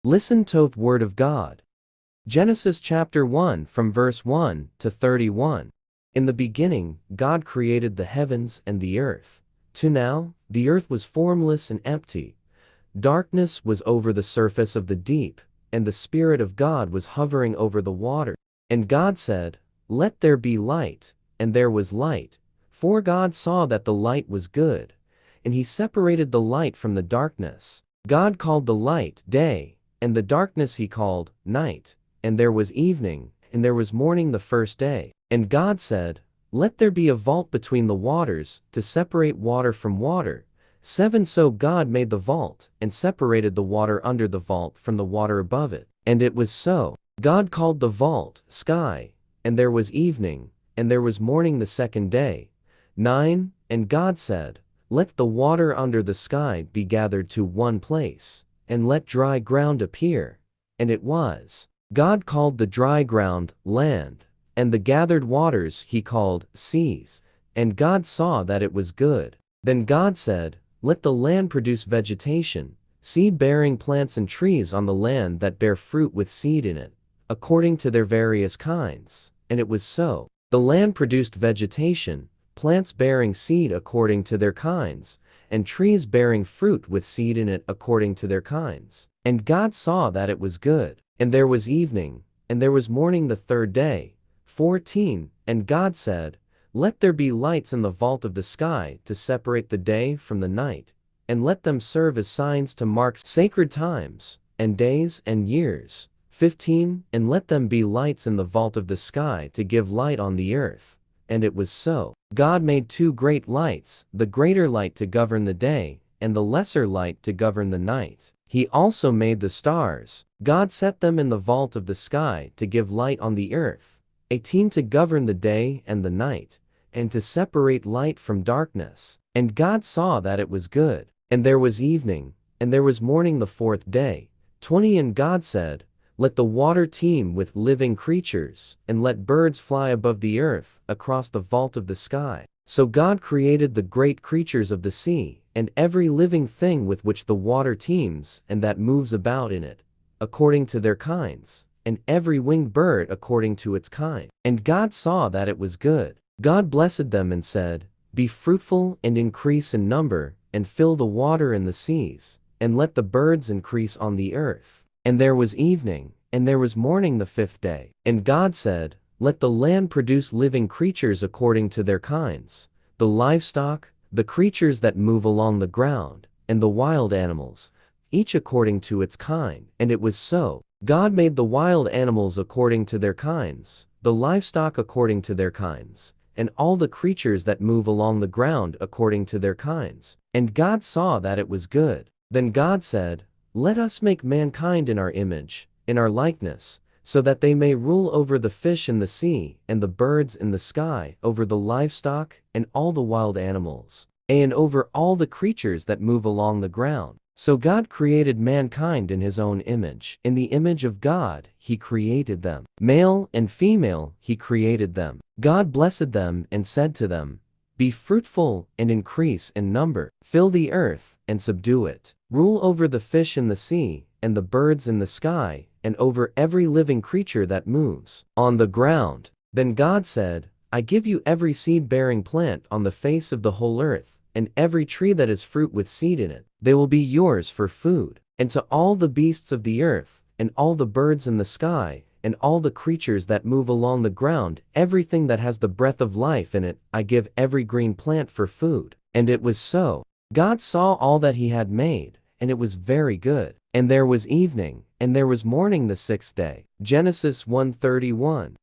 Listen to the word of God. Genesis chapter 1 from verse 1 to 31. In the beginning, God created the heavens and the earth. To now, the earth was formless and empty. Darkness was over the surface of the deep, and the Spirit of God was hovering over the water. And God said, "Let there be light," and there was light. For God saw that the light was good, and he separated the light from the darkness. God called the light day, and the darkness he called night. And there was evening, and there was morning the first day. And God said, "Let there be a vault between the waters, to separate water from water." 7 So God made the vault, and separated the water under the vault from the water above it. And it was so. God called the vault sky, and there was evening, and there was morning the second day. 9 And God said, "Let the water under the sky be gathered to one place, and let dry ground appear." And it was. God called the dry ground land, and the gathered waters he called seas. And God saw that it was good. Then God said, "Let the land produce vegetation, seed-bearing plants and trees on the land that bear fruit with seed in it, according to their various kinds." And it was so. The land produced vegetation, plants bearing seed according to their kinds, and trees bearing fruit with seed in it according to their kinds. And God saw that it was good. And there was evening, and there was morning the third day. 14 And God said, "Let there be lights in the vault of the sky to separate the day from the night, and let them serve as signs to mark sacred times, and days and years." 15 And let them be lights in the vault of the sky to give light on the earth. And it was so. God made 2 great lights, the greater light to govern the day, and the lesser light to govern the night. He also made the stars. God set them in the vault of the sky to give light on the earth. 18 To govern the day and the night, and to separate light from darkness. And God saw that it was good. And there was evening, and there was morning the fourth day. 20 And God said, "Let the water teem with living creatures, and let birds fly above the earth across the vault of the sky." So God created the great creatures of the sea, and every living thing with which the water teems and that moves about in it, according to their kinds, and every winged bird according to its kind. And God saw that it was good. God blessed them and said, "Be fruitful and increase in number, and fill the water in the seas, and let the birds increase on the earth." And there was evening, and there was morning the fifth day. And God said, "Let the land produce living creatures according to their kinds, the livestock, the creatures that move along the ground, and the wild animals, each according to its kind." And it was so. God made the wild animals according to their kinds, the livestock according to their kinds, and all the creatures that move along the ground according to their kinds. And God saw that it was good. Then God said, "Let us make mankind in our image, in our likeness, so that they may rule over the fish in the sea, and the birds in the sky, over the livestock, and all the wild animals, and over all the creatures that move along the ground." So God created mankind in his own image. In the image of God, he created them. Male and female, he created them. God blessed them and said to them, "Be fruitful and increase in number. Fill the earth and subdue it. Rule over the fish in the sea, and the birds in the sky, and over every living creature that moves on the ground." Then God said, "I give you every seed-bearing plant on the face of the whole earth, and every tree that has fruit with seed in it. They will be yours for food. And to all the beasts of the earth, and all the birds in the sky, and all the creatures that move along the ground, everything that has the breath of life in it, I give every green plant for food." And it was so. God saw all that he had made, and it was very good. And there was evening, and there was morning the sixth day. Genesis 1:31.